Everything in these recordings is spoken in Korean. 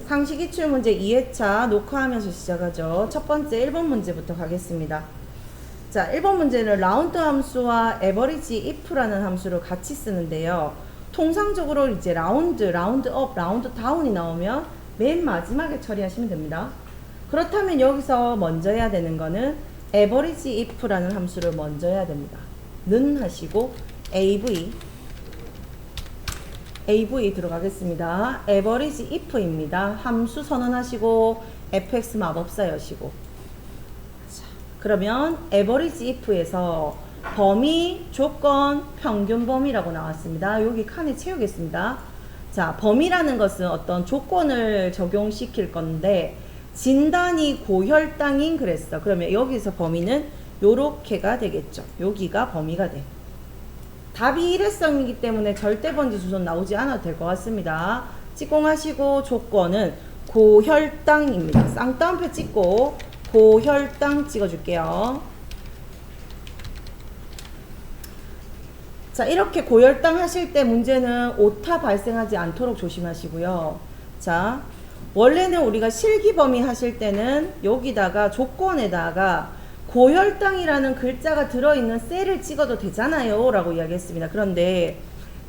상식기출 문제 2회차 녹화하면서 시작하죠. 첫 번째 1번 문제부터 가겠습니다. 자, 1번 문제는 라운드 함수와 에버리지 if라는 함수를 같이 쓰는데요. 통상적으로 이제 라운드 업, 라운드 다운이 나오면 맨 마지막에 처리하시면 됩니다. 그렇다면 여기서 먼저 해야 되는 거는 에버리지 if라는 함수를 먼저 해야 됩니다. 는 하시고 AV 들어가겠습니다. 에버리지 if입니다. 함수 선언하시고 fx 마법사 여시고. 자, 그러면 에버리지 if에서 범위, 조건, 평균 범위라고 나왔습니다. 여기 칸에 채우겠습니다. 자, 범위라는 것은 어떤 조건을 적용시킬 건데 진단이 고혈당인 그랬어. 그러면 여기서 범위는 요렇게가 되겠죠. 여기가 범위가 돼. 답이 일회성이기 때문에 절대 번지 주소는 나오지 않아도 될 것 같습니다. 찍공하시고 조건은 고혈당입니다. 쌍따옴표 찍고 고혈당 찍어줄게요. 자, 이렇게 고혈당 하실 때 문제는 오타 발생하지 않도록 조심하시고요. 자, 원래는 우리가 실기범위 하실 때는 여기다가 조건에다가 고혈당이라는 글자가 들어있는 셀을 찍어도 되잖아요 라고 이야기했습니다. 그런데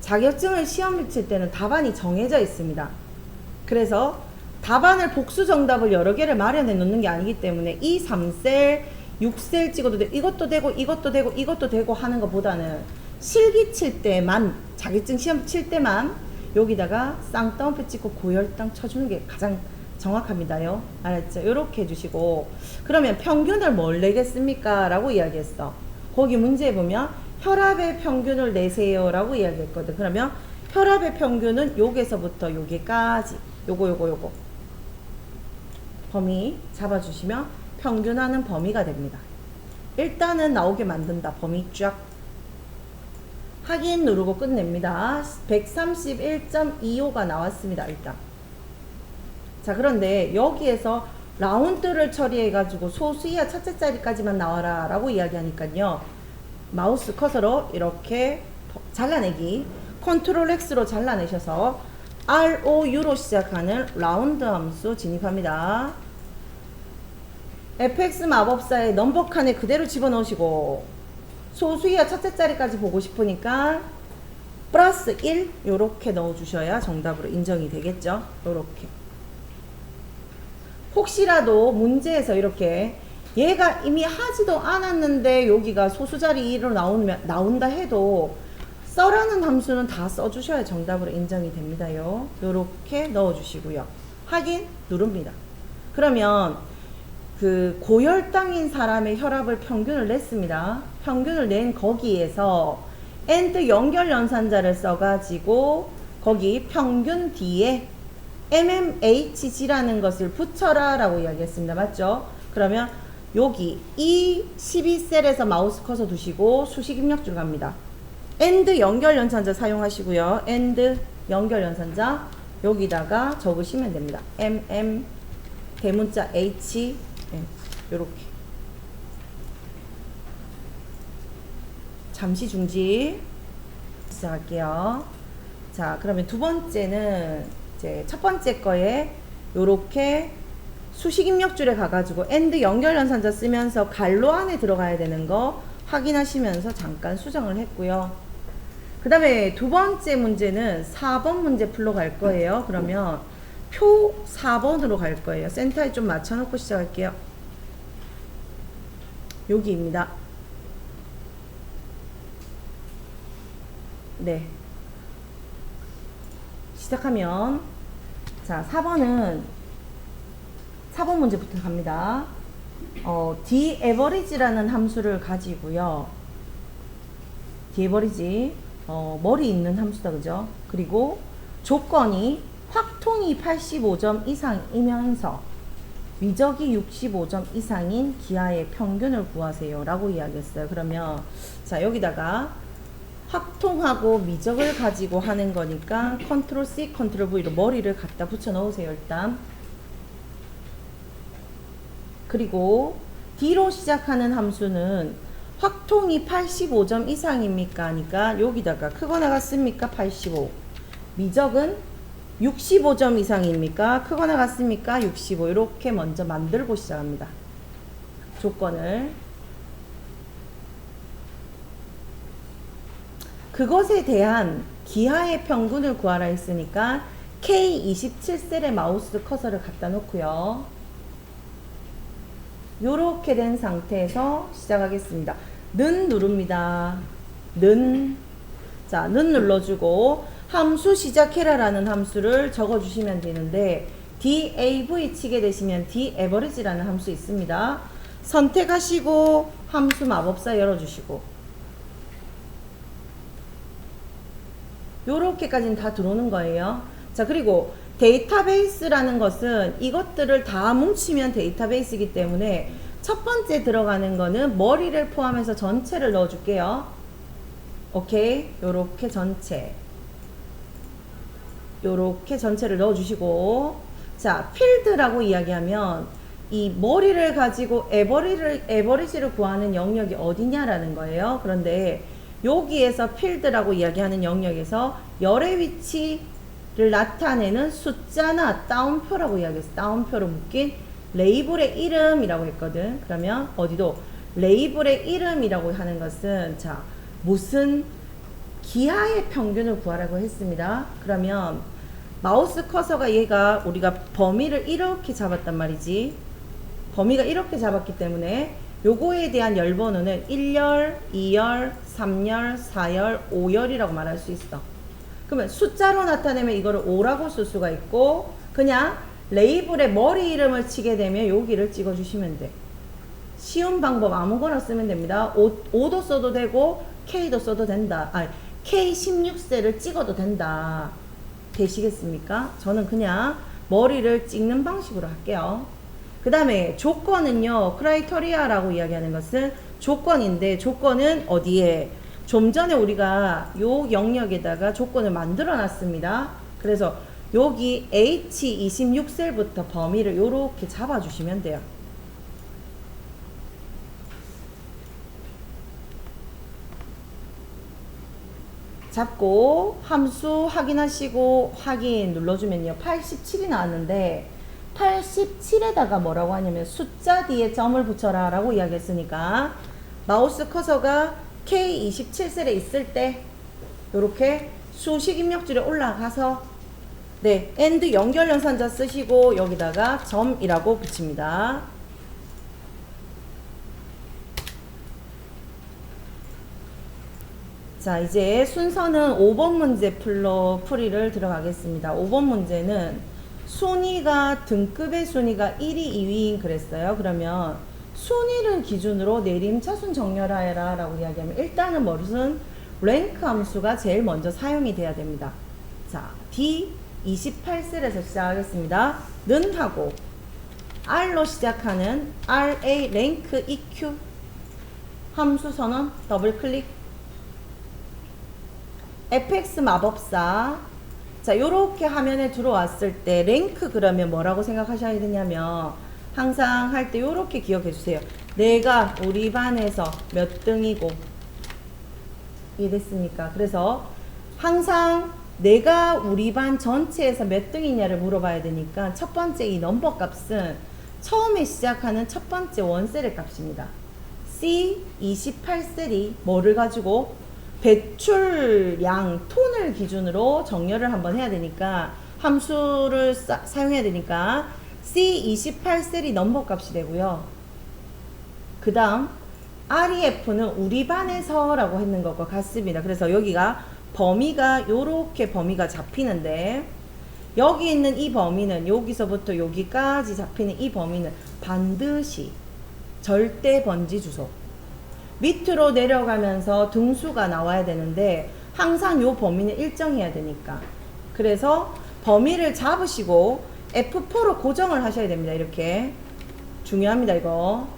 자격증을 시험을 칠 때는 답안이 정해져 있습니다. 그래서 답안을 복수 정답을 여러 개를 마련해 놓는 게 아니기 때문에 이 3셀, 6셀 찍어도 되고 이것도 되고 이것도 되고 이것도 되고 하는 것보다는 실기 칠 때만, 자격증 시험 칠 때만 여기다가 쌍따옴표 찍고 고혈당 쳐주는 게 가장 정확합니다요. 알았죠? 요렇게 해주시고, 그러면 평균을 뭘 내겠습니까? 라고 이야기했어. 거기 문제에 보면 혈압의 평균을 내세요 라고 이야기했거든. 그러면 혈압의 평균은 여기서부터 여기까지 요거 범위 잡아주시면 평균하는 범위가 됩니다. 일단은 나오게 만든다. 범위 쫙 확인 누르고 끝냅니다. 131.25가 나왔습니다. 일단. 자, 그런데 여기에서 라운드를 처리해 가지고 소수 이하 첫째 자리까지만 나와라 라고 이야기하니까요, 마우스 커서로 이렇게 잘라내기, 컨트롤 X로 잘라내셔서 ROU로 시작하는 라운드 함수 진입합니다. fx 마법사의 넘버 칸에 그대로 집어넣으시고 소수 이하 첫째 자리까지 보고 싶으니까 플러스 1 요렇게 넣어주셔야 정답으로 인정이 되겠죠. 요렇게. 혹시라도 문제에서 이렇게 얘가 이미 하지도 않았는데 여기가 소수자리 1로 나온다 해도 써라는 함수는 다 써주셔야 정답으로 인정이 됩니다요. 요렇게 넣어주시고요. 확인 누릅니다. 그러면 그 고혈당인 사람의 혈압을 평균을 냈습니다. 평균을 낸 거기에서 AND 연결 연산자를 써가지고 거기 평균 뒤에 MMHG라는 것을 붙여라 라고 이야기했습니다. 맞죠? 그러면 여기 이 12셀에서 마우스 커서 두시고 수식 입력줄 갑니다. AND 연결 연산자 사용하시고요. AND 연결 연산자 여기다가 적으시면 됩니다. MM 대문자 H 요렇게. 잠시 중지. 시작할게요. 자, 그러면 두 번째는 이제 첫 번째 거에 요렇게 수식 입력줄에 가가지고 AND 연결 연산자 쓰면서 갈로 안에 들어가야 되는 거 확인하시면서 잠깐 수정을 했고요. 그 다음에 두 번째 문제는 4번 문제 풀러 갈 거예요. 그러면 표 4번으로 갈 거예요. 센터에 좀 맞춰놓고 시작할게요. 여기입니다. 네. 시작하면, 자, 4번 문제부터 갑니다. daverage라는 함수를 가지고요. daverage, 머리 있는 함수다, 그죠? 그리고 조건이 확통이 85점 이상이면서 미적이 65점 이상인 기하의 평균을 구하세요 라고 이야기했어요. 그러면 자, 여기다가 확통하고 미적을 가지고 하는 거니까 컨트롤 C, 컨트롤 V로 머리를 갖다 붙여 넣으세요. 일단. 그리고 D로 시작하는 함수는 확통이 85점 이상입니까? 하니까 여기다가 크거 나갔습니까? 85. 미적은 65점 이상입니까? 크거나 같습니까? 65 이렇게 먼저 만들고 시작합니다. 조건을. 그것에 대한 기하의 평균을 구하라 했으니까 K27셀에 마우스 커서를 갖다 놓고요. 요렇게 된 상태에서 시작하겠습니다. 는 누릅니다. 는. 자, 는 눌러주고 함수 시작해라 라는 함수를 적어주시면 되는데 DAV 치게 되시면 DAverage라는 함수 있습니다. 선택하시고 함수 마법사 열어주시고 요렇게까지는 다 들어오는 거예요. 자, 그리고 데이터베이스라는 것은 이것들을 다 뭉치면 데이터베이스이기 때문에 첫 번째 들어가는 거는 머리를 포함해서 전체를 넣어줄게요. 오케이. 요렇게 전체. 요렇게 전체를 넣어주시고, 자, 필드라고 이야기하면 이 머리를 가지고 에버리지를 구하는 영역이 어디냐라는 거예요. 그런데 여기에서 필드라고 이야기하는 영역에서 열의 위치를 나타내는 숫자나 따옴표라고 이야기했어. 따옴표로 묶인 레이블의 이름이라고 했거든. 그러면 어디도 레이블의 이름이라고 하는 것은 자, 무슨 기하의 평균을 구하라고 했습니다. 그러면 마우스 커서가 얘가 우리가 범위를 이렇게 잡았단 말이지. 범위가 이렇게 잡았기 때문에 요거에 대한 열번호는 1열, 2열, 3열, 4열, 5열이라고 말할 수 있어. 그러면 숫자로 나타내면 이거를 5라고 쓸 수가 있고 그냥 레이블에 머리 이름을 치게 되면 여기를 찍어주시면 돼. 쉬운 방법 아무거나 쓰면 됩니다. 5도 써도 되고 K도 써도 된다. 아니, K16셀을 찍어도 된다. 되시겠습니까? 저는 그냥 머리를 찍는 방식으로 할게요. 그 다음에 조건은요, 크라이터리아라고 이야기하는 것은 조건인데, 조건은 어디에? 좀 전에 우리가 요 영역에다가 조건을 만들어 놨습니다. 그래서 여기 H26셀부터 범위를 요렇게 잡아주시면 돼요. 잡고 함수 확인하시고 확인 눌러주면요 87이 나왔는데 87에다가 뭐라고 하냐면 숫자 뒤에 점을 붙여라 라고 이야기했으니까 마우스 커서가 K27셀에 있을 때 요렇게 수식 입력줄에 올라가서 네 AND 연결 연산자 쓰시고 여기다가 점이라고 붙입니다. 자, 이제 순서는 5번 문제 풀이를 들어가겠습니다. 5번 문제는 순위가 등급의 순위가 1위, 2위인 그랬어요. 그러면 순위를 기준으로 내림차순 정렬하여라 라고 이야기하면 일단은 무슨 랭크 함수가 제일 먼저 사용이 돼야 됩니다. 자, D28셀에서 시작하겠습니다. 는 하고 R로 시작하는 RA 랭크 EQ 함수 선언 더블 클릭 fx 마법사. 자, 요렇게 화면에 들어왔을 때 랭크 그러면 뭐라고 생각하셔야 되냐면 항상 할 때 요렇게 기억해 주세요. 내가 우리 반에서 몇 등이고 이랬으니까 그래서 항상 내가 우리 반 전체에서 몇 등이냐를 물어봐야 되니까 첫 번째 이 넘버 값은 처음에 시작하는 첫 번째 원셀의 값입니다. C28셀이 뭐를 가지고 배출량 톤을 기준으로 정렬을 한번 해야 되니까 함수를 사용해야 되니까 C28셀이 넘버 값이 되고요. 그 다음 REF는 우리 반에서 라고 했는 것과 같습니다. 그래서 여기가 범위가 요렇게 범위가 잡히는데 여기 있는 이 범위는 여기서부터 여기까지 잡히는 이 범위는 반드시 절대 번지 주소 밑으로 내려가면서 등수가 나와야 되는데 항상 요 범위는 일정해야 되니까 그래서 범위를 잡으시고 F4로 고정을 하셔야 됩니다. 이렇게 중요합니다. 이거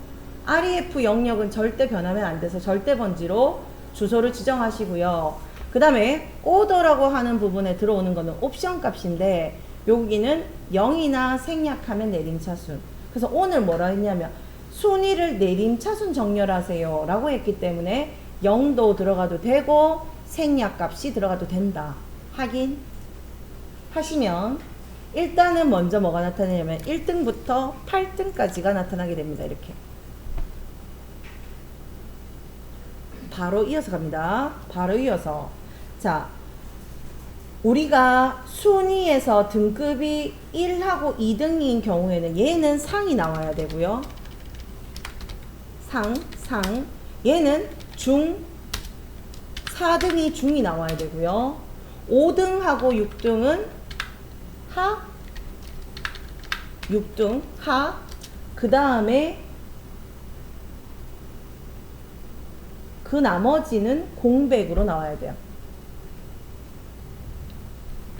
REF 영역은 절대 변하면 안 돼서 절대 번지로 주소를 지정하시고요. 그 다음에 오더라고 하는 부분에 들어오는 거는 옵션 값인데 여기는 0이나 생략하면 내림차순. 그래서 오늘 뭐라 했냐면 순위를 내림차순 정렬하세요 라고 했기 때문에 0도 들어가도 되고 생략값이 들어가도 된다. 확인. 하시면 일단은 먼저 뭐가 나타나냐면 1등부터 8등까지가 나타나게 됩니다. 이렇게 바로 이어서 갑니다. 바로 이어서 자, 우리가 순위에서 등급이 1하고 2등인 경우에는 얘는 상이 나와야 되고요. 상. 얘는 중, 4등이 중이 나와야 되고요. 5등하고 6등은 하, 6등 하. 그 다음에 그 나머지는 공백으로 나와야 돼요.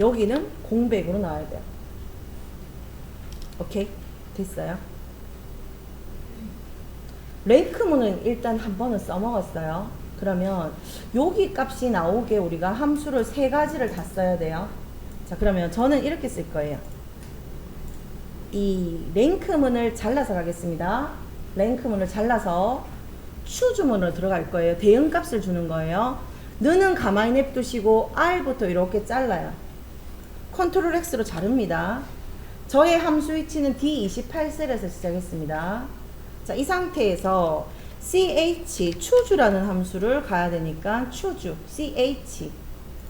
여기는 공백으로 나와야 돼요. 오케이? 됐어요? 랭크문은 일단 한 번은 써먹었어요. 그러면 여기 값이 나오게 우리가 함수를 3가지를 다 써야 돼요. 자, 그러면 저는 이렇게 쓸 거예요. 이 랭크문을 잘라서 가겠습니다. 랭크문을 잘라서 추주문으로 들어갈 거예요. 대응값을 주는 거예요. 너는 가만히 냅두시고 R부터 이렇게 잘라요. 컨트롤 X로 자릅니다. 저의 함수 위치는 D28셀에서 시작했습니다. 자, 이 상태에서 ch, 추주라는 함수를 가야 되니까 추주, ch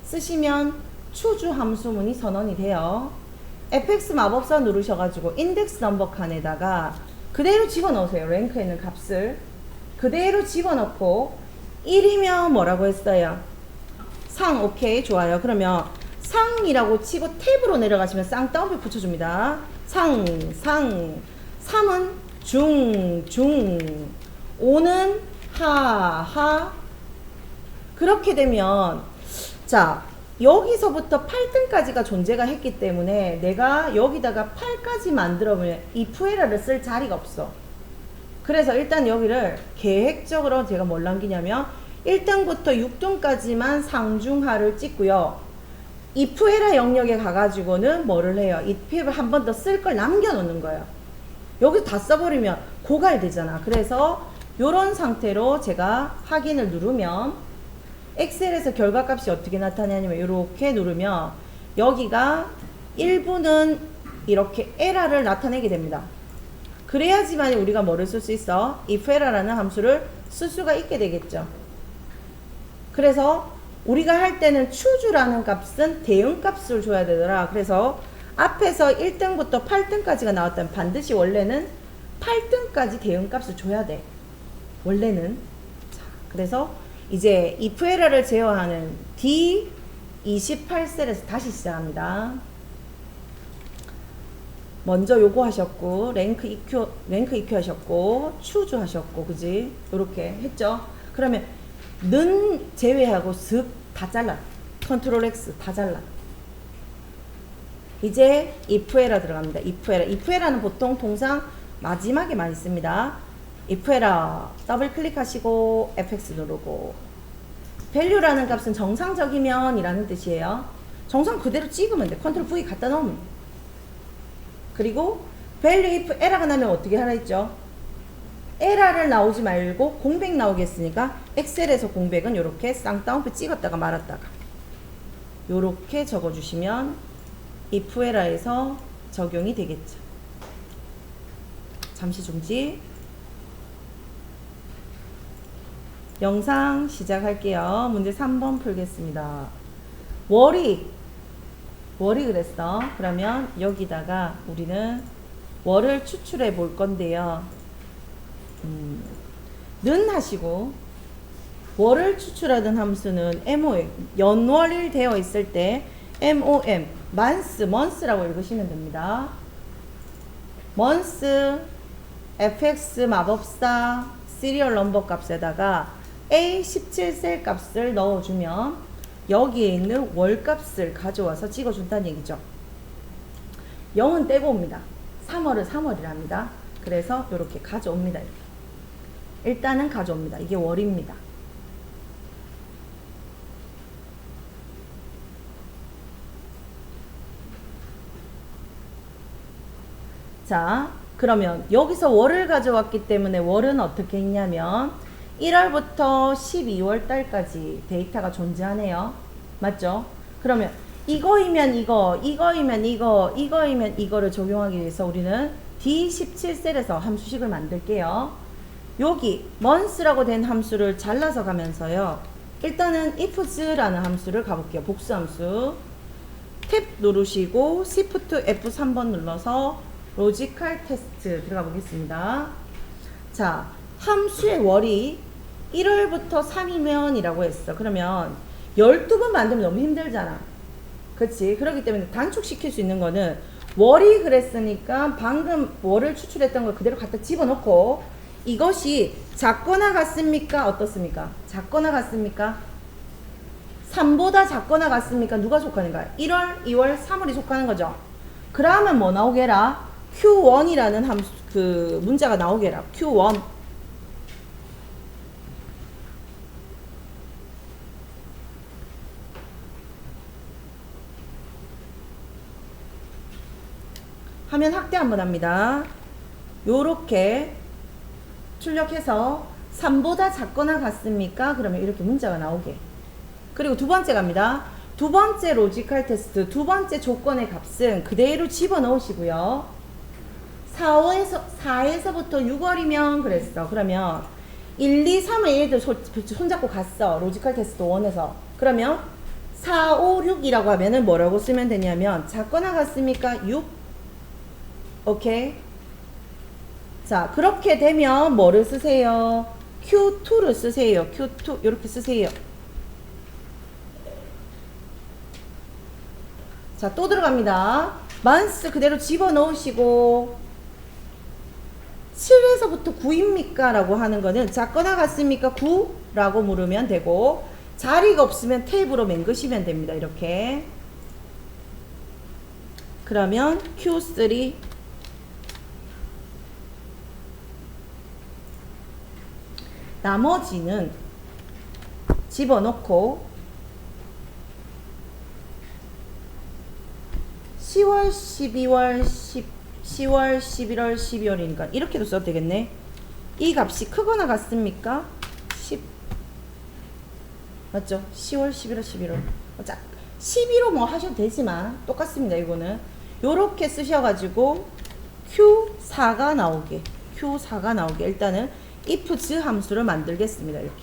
쓰시면 추주 함수문이 선언이 돼요. fx 마법사 누르셔가지고 인덱스 넘버 칸에다가 그대로 집어넣으세요. 랭크에 있는 값을 그대로 집어넣고 1이면 뭐라고 했어요? 상. 오케이, 좋아요. 그러면 상이라고 치고 탭으로 내려가시면 쌍따옴표 붙여줍니다. 상. 3은 중. 5는 하. 그렇게 되면 자, 여기서부터 8등까지가 존재가 했기 때문에 내가 여기다가 8까지 만들어보면 if에라를 쓸 자리가 없어. 그래서 일단 여기를 계획적으로 제가 뭘 남기냐면 1등부터 6등까지만 상중하를 찍고요. if에라 영역에 가가지고는 뭐를 해요? if를 한 번 더 쓸 걸 남겨놓는 거예요. 여기서 다 써버리면 고갈되잖아. 그래서 이런 상태로 제가 확인을 누르면 엑셀에서 결과값이 어떻게 나타나냐면 이렇게 누르면 여기가 1부는 이렇게 에러를 나타내게 됩니다. 그래야지만 우리가 뭐를 쓸 수 있어? if에라라는 함수를 쓸 수가 있게 되겠죠. 그래서 우리가 할 때는 추주라는 값은 대응값을 줘야 되더라. 그래서 앞에서 1등부터 8등까지가 나왔다면 반드시 원래는 8등까지 대응값을 줘야 돼. 원래는. 자, 그래서 이제 if에라를 제어하는 D28셀에서 다시 시작합니다. 먼저 요거 하셨고 랭크 EQ 하셨고 추주 하셨고 그지? 요렇게 했죠. 그러면 는 제외하고 슥 다 잘라. 컨트롤 X 다 잘라. 이제 if에라 들어갑니다. if에라는 보통 통상 마지막에 많이 씁니다. if에라 더블 클릭하시고 fx 누르고 value라는 값은 정상적이면 이라는 뜻이에요. 정상 그대로 찍으면 돼. 컨트롤 V 갖다 넣으면. 그리고 value if 에러가 나면 어떻게 하라 했죠? 에러를 나오지 말고 공백 나오겠으니까 엑셀에서 공백은 이렇게 쌍따옴표 찍었다가 말았다가 이렇게 적어주시면 if에라에서 적용이 되겠죠. 잠시 중지. 영상 시작할게요. 문제 3번 풀겠습니다. 월이 그랬어. 그러면 여기다가 우리는 월을 추출해 볼 건데요. 는 하시고 월을 추출하던 함수는 MOM 연월일 되어 있을 때 MOM months라고 읽으시면 됩니다. months fx 마법사 시리얼 넘버 값에다가 A17셀 값을 넣어주면 여기에 있는 월 값을 가져와서 찍어준다는 얘기죠. 0은 떼고 옵니다. 3월은 3월이랍니다. 그래서 이렇게 가져옵니다. 이렇게. 일단은 가져옵니다. 이게 월입니다. 자, 그러면 여기서 월을 가져왔기 때문에 월은 어떻게 했냐면 1월부터 12월 달까지 데이터가 존재하네요. 맞죠? 그러면 이거이면 이거, 이거이면 이거, 이거이면 이거를 적용하기 위해서 우리는 D17셀에서 함수식을 만들게요. 여기 months라고 된 함수를 잘라서 가면서요. 일단은 ifs라는 함수를 가볼게요. 복수함수. 탭 누르시고 Shift F3번 눌러서 로지컬 테스트 들어가 보겠습니다. 자, 함수의 월이 1월부터 3이면 이라고 했어. 그러면 12번 만들면 너무 힘들잖아. 그치? 그렇기 때문에 단축시킬 수 있는 거는 월이 그랬으니까 방금 월을 추출했던 걸 그대로 갖다 집어넣고 이것이 작거나 같습니까? 어떻습니까? 작거나 같습니까? 3보다 작거나 같습니까? 누가 속하는가요? 1월, 2월, 3월이 속하는 거죠. 그러면 뭐 나오게라? Q1이라는 함수, 그 문자가 나오게라. Q1. 화면 확대 한번 합니다. 요렇게 출력해서 3보다 작거나 같습니까? 그러면 이렇게 문자가 나오게. 그리고 두 번째 갑니다. 두 번째 로지컬 테스트, 두 번째 조건의 값은 그대로 집어넣으시고요. 4에서부터 6월이면 그랬어. 그러면 1, 2, 3을 얘들 손잡고 갔어. 로지컬 테스트 1에서. 그러면 4, 5, 6이라고 하면은 뭐라고 쓰면 되냐면 작거나 같습니까? 6. 오케이. 자, 그렇게 되면 뭐를 쓰세요? Q2를 쓰세요. Q2 이렇게 쓰세요. 자, 또 들어갑니다. 만스 그대로 집어넣으시고 7에서부터 9입니까? 라고 하는 거는 작거나 같습니까? 9? 라고 물으면 되고 자리가 없으면 탭으로 맹그시면 됩니다. 이렇게. 그러면 Q3 나머지는 집어넣고 10월, 12월, 10월, 11월, 12월이니까 이렇게도 써도 되겠네. 이 값이 크거나 같습니까? 10 맞죠? 10월, 11월, 11월. 자, 12로 뭐 하셔도 되지만 똑같습니다. 이거는 요렇게 쓰셔가지고 Q4가 나오게 Q4가 나오게 일단은 ifs 함수를 만들겠습니다. 이렇게.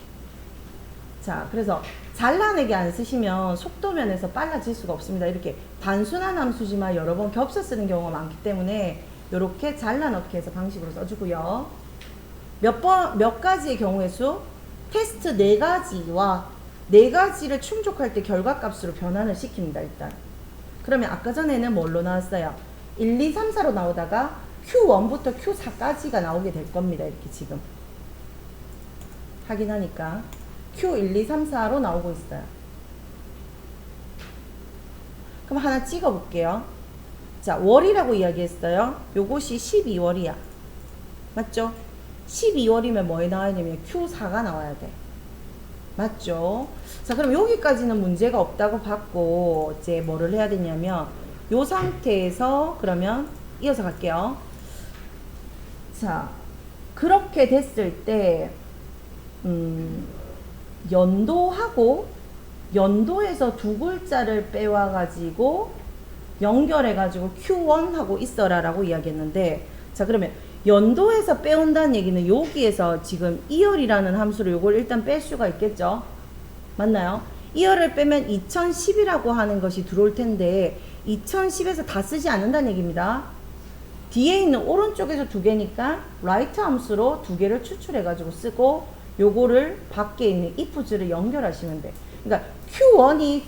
자, 그래서 잘라내기 안 쓰시면 속도면에서 빨라질 수가 없습니다. 이렇게 단순한 함수지만 여러 번 겹쳐 쓰는 경우가 많기 때문에 이렇게 잘라넣기 해서 방식으로 써주고요. 몇 가지의 경우의 수? 테스트 4가지와 4가지를 충족할 때 결과값으로 변환을 시킵니다. 일단. 그러면 아까 전에는 뭘로 나왔어요? 1, 2, 3, 4로 나오다가 Q1부터 Q4까지가 나오게 될 겁니다. 이렇게 지금. 확인하니까. Q1, 2, 3, 4로 나오고 있어요. 그럼 하나 찍어 볼게요. 자, 월이라고 이야기했어요. 요것이 12월이야. 맞죠? 12월이면 뭐에 나와야 되냐면 Q4가 나와야 돼. 맞죠? 자, 그럼 여기까지는 문제가 없다고 봤고 이제 뭐를 해야 되냐면 요 상태에서 그러면 이어서 갈게요. 자, 그렇게 됐을 때 연도하고 연도에서 두 글자를 빼와 가지고 연결해 가지고 Q1 하고 있어라 라고 이야기했는데, 자, 그러면 연도에서 빼온다는 얘기는 여기에서 지금 2월이라는 함수를 요걸 일단 뺄 수가 있겠죠. 맞나요? 2월을 빼면 2010이라고 하는 것이 들어올 텐데 2010에서 다 쓰지 않는다는 얘기입니다. 뒤에 있는 오른쪽에서 두 개니까 right 함수로 두 개를 추출해 가지고 쓰고 요거를 밖에 있는 ifs를 연결하시면 돼. 그러니까 Q1이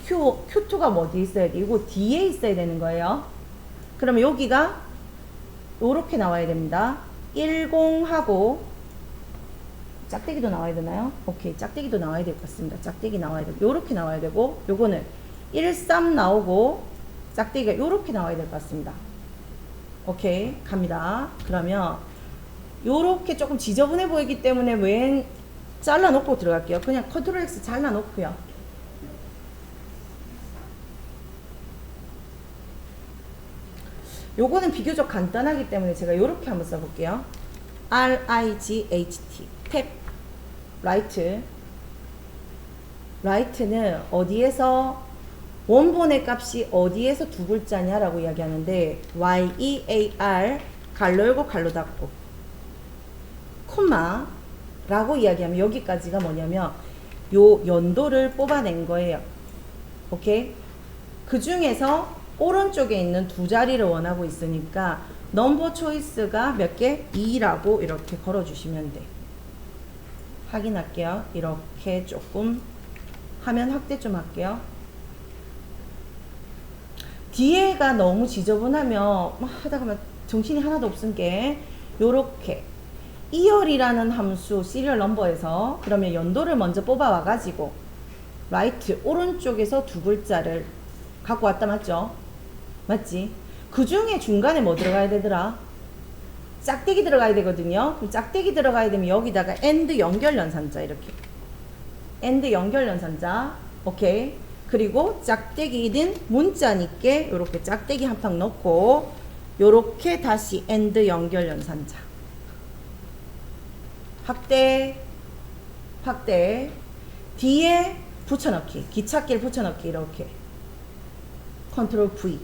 Q2가 어디 있어야 돼? 이거 뒤에 있어야 되는 거예요. 그러면 여기가 요렇게 나와야 됩니다. 10하고 짝대기도 나와야 되나요? 오케이, 짝대기도 나와야 될 것 같습니다. 짝대기 나와야 되고 요렇게 나와야 되고 요거는 13 나오고 짝대기가 요렇게 나와야 될 것 같습니다. 오케이, 갑니다. 그러면 요렇게 조금 지저분해 보이기 때문에 왼 잘라 놓고 들어갈게요. 그냥 컨트롤 X 잘라 놓고요. 요거는 비교적 간단하기 때문에 제가 요렇게 한번 써볼게요. RIGHT 탭 라이트. 라이트는 어디에서 원본의 값이 어디에서 두 글자냐라고 이야기하는데 year 갈로 열고 갈로 닫고 콤마라고 이야기하면 여기까지가 뭐냐면 요 연도를 뽑아낸 거예요. 오케이? 그 중에서 오른쪽에 있는 두 자리를 원하고 있으니까 넘버 초이스가 몇 개? 2라고 이렇게 걸어주시면 돼. 확인할게요. 이렇게 조금 화면 확대 좀 할게요. 뒤에가 너무 지저분하면 막 하다가 막 정신이 하나도 없은 게 요렇게 이열이라는 함수 시리얼 넘버에서 그러면 연도를 먼저 뽑아 와가지고 라이트 오른쪽에서 두 글자를 갖고 왔다 맞죠? 맞지? 그 중에 중간에 뭐 들어가야 되더라? 짝대기 들어가야 되거든요. 그럼 짝대기 들어가야 되면 여기다가 AND 연결연산자 이렇게 AND 연결연산자 오케이. 그리고 짝대기는 문자니까 요렇게 짝대기 한 방 넣고 요렇게 다시 AND 연결연산자 확대 확대 뒤에 붙여넣기 기찻길 붙여넣기 이렇게 컨트롤 V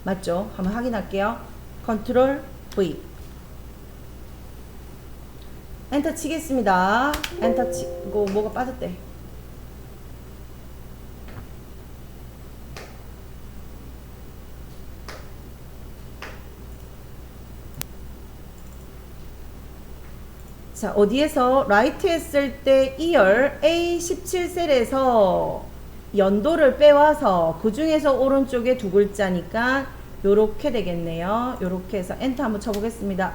맞죠? 한번 확인할게요. 컨트롤 V 엔터 치겠습니다. 엔터 치고 뭐가 빠졌대. 자, 어디에서 라이트 했을 때 2열 A17셀에서 연도를 빼와서 그 중에서 오른쪽에 두 글자니까 요렇게 되겠네요. 요렇게 해서 엔터 한번 쳐보겠습니다.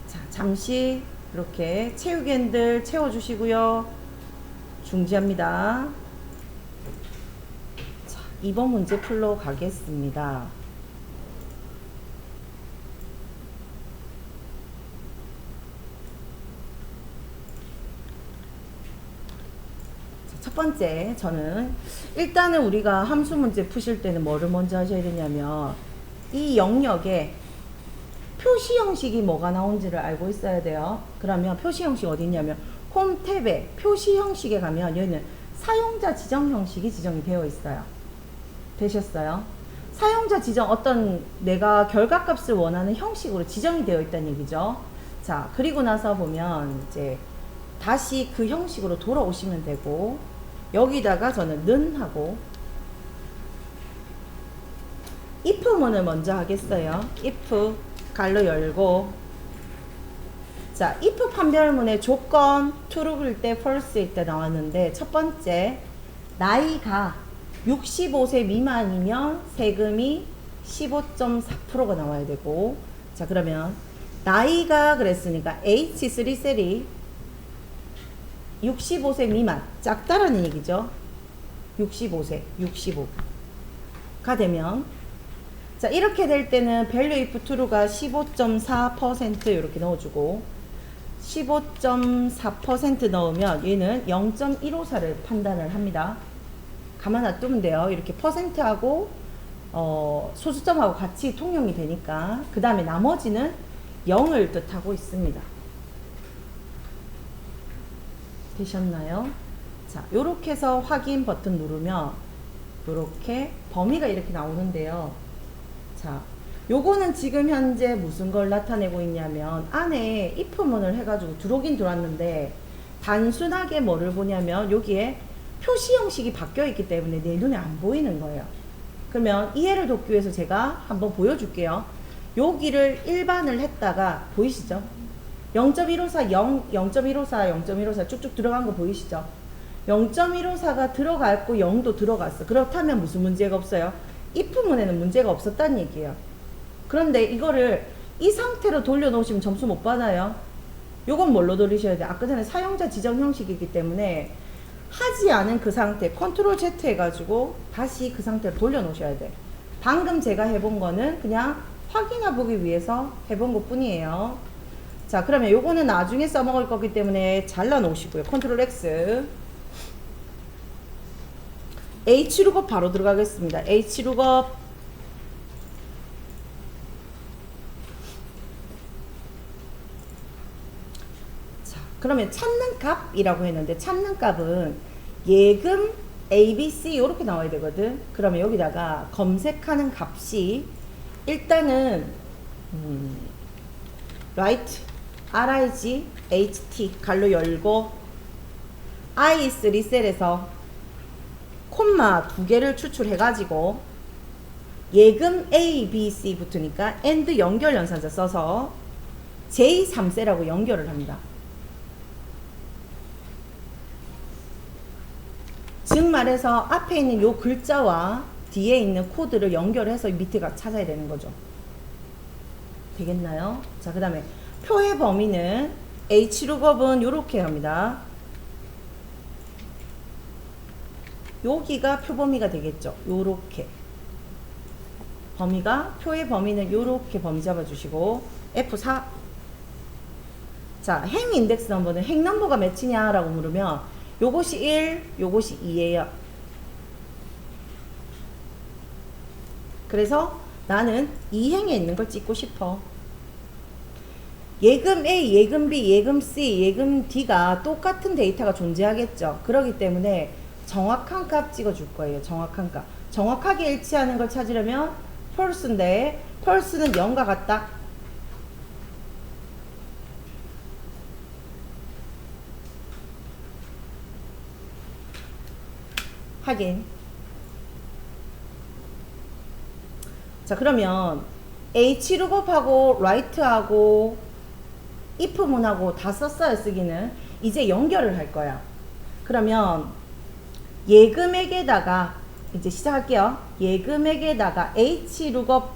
자, 잠시 이렇게 채우기 핸들 채워주시고요. 중지합니다. 자, 2번 문제 풀러 가겠습니다. 첫 번째, 저는 일단은 우리가 함수 문제 푸실 때는 뭐를 먼저 하셔야 되냐면 이 영역에 표시 형식이 뭐가 나온지를 알고 있어야 돼요. 그러면 표시 형식 어디 있냐면 홈 탭에 표시 형식에 가면 여기는 사용자 지정 형식이 지정이 되어 있어요. 되셨어요? 사용자 지정 어떤 내가 결과값을 원하는 형식으로 지정이 되어 있다는 얘기죠. 자, 그리고 나서 보면 이제 다시 그 형식으로 돌아오시면 되고 여기다가 저는 는 하고 if문을 먼저 하겠어요. if 갈로 열고 자 if 판별문의 조건 true일 때 false일 때 나왔는데 첫 번째 나이가 65세 미만이면 세금이 15.4%가 나와야 되고 자 그러면 나이가 그랬으니까 H3셀이 65세 미만 작다라는 얘기죠. 65세 65가 되면 자 이렇게 될 때는 value if true가 15.4% 이렇게 넣어주고 15.4% 넣으면 얘는 0.154를 판단을 합니다. 가만 놔두면 돼요. 이렇게 퍼센트하고 소수점하고 같이 통용이 되니까 그 다음에 나머지는 0을 뜻하고 있습니다. 되셨나요? 자, 요렇게 해서 확인 버튼 누르면 요렇게 범위가 이렇게 나오는데요. 자, 요거는 지금 현재 무슨 걸 나타내고 있냐면 안에 if문을 해가지고 들어오긴 들어왔는데 단순하게 뭐를 보냐면 여기에 표시 형식이 바뀌어 있기 때문에 내 눈에 안 보이는 거예요. 그러면 이해를 돕기 위해서 제가 한번 보여줄게요. 여기를 일반을 했다가 보이시죠? 0.154, 0, 0.154, 0.154 쭉쭉 들어간 거 보이시죠? 0.154가 들어갔고 0도 들어갔어. 그렇다면 무슨 문제가 없어요? if문에는 문제가 없었다는 얘기예요. 그런데 이거를 이 상태로 돌려놓으시면 점수 못 받아요. 요건 뭘로 돌리셔야 돼요? 아까 전에 사용자 지정 형식이기 때문에 하지 않은 그 상태 컨트롤 Z 해가지고 다시 그 상태로 돌려놓으셔야 돼. 방금 제가 해본 거는 그냥 확인해 보기 위해서 해본 것 뿐이에요. 자 그러면 요거는 나중에 써먹을 거기 때문에 잘라 놓으시고요. 컨트롤 X H룩업 바로 들어가겠습니다. H룩업 자 그러면 찾는 값이라고 했는데 찾는 값은 예금 ABC 이렇게 나와야 되거든. 그러면 여기다가 검색하는 값이 일단은 right rig ht 갈로 열고 is 리셀에서 콤마 두 개를 추출해 가지고 예금 A, B, C 붙으니까 and 연결 연산자 써서 j3세라고 연결을 합니다. 즉 말해서 앞에 있는 요 글자와 뒤에 있는 코드를 연결해서 밑에가 찾아야 되는 거죠. 되겠나요? 자, 그 다음에 표의 범위는 H룩업은 요렇게 합니다. 여기가 표 범위가 되겠죠. 요렇게. 표의 범위는 요렇게 범위 잡아주시고 F4. 자, 행 인덱스 넘버는 행 넘버가 몇이냐라고 물으면 요것이 1, 요것이 2예요. 그래서 나는 이 행에 있는 걸 찍고 싶어. 예금 A, 예금 B, 예금 C, 예금 D가 똑같은 데이터가 존재하겠죠. 그렇기 때문에 정확한 값 찍어줄 거예요. 정확한 값. 정확하게 일치하는 걸 찾으려면 false인데 false는 0과 같다. 확인. 자, 그러면 H룩업하고 write하고 if문하고 다 썼어요. 쓰기는. 이제 연결을 할 거야. 그러면 예금액에다가 이제 시작할게요. 예금액에다가 H룩업이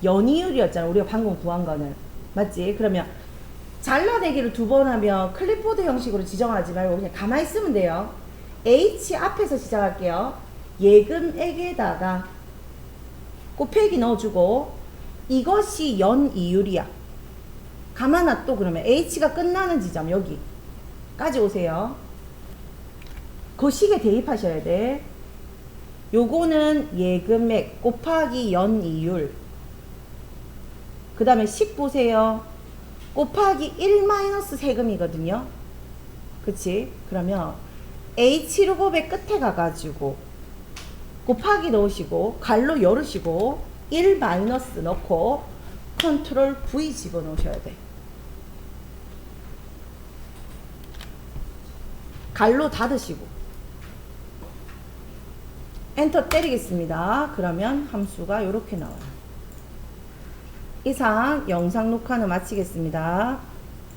연이율이었잖아. 우리가 방금 구한 거는. 맞지? 그러면 잘라내기를 두 번 하면 클립보드 형식으로 지정하지 말고 그냥 가만히 있으면 돼요. H 앞에서 시작할게요. 예금액에다가 곱하기 넣어주고 이것이 연이율이야. 가만 놔둬. 그러면 H가 끝나는 지점 여기까지 오세요. 거식에 대입하셔야 돼. 요거는 예금액 곱하기 연이율. 그 다음에 10 보세요. 곱하기 1 마이너스 세금이거든요. 그치? 그러면 H룩업의 끝에 가가지고 곱하기 넣으시고 갈로 열으시고 1 마이너스 넣고 컨트롤 V 집어넣으셔야 돼. 갈로 닫으시고 엔터 때리겠습니다. 그러면 함수가 이렇게 나와요. 이상 영상 녹화는 마치겠습니다.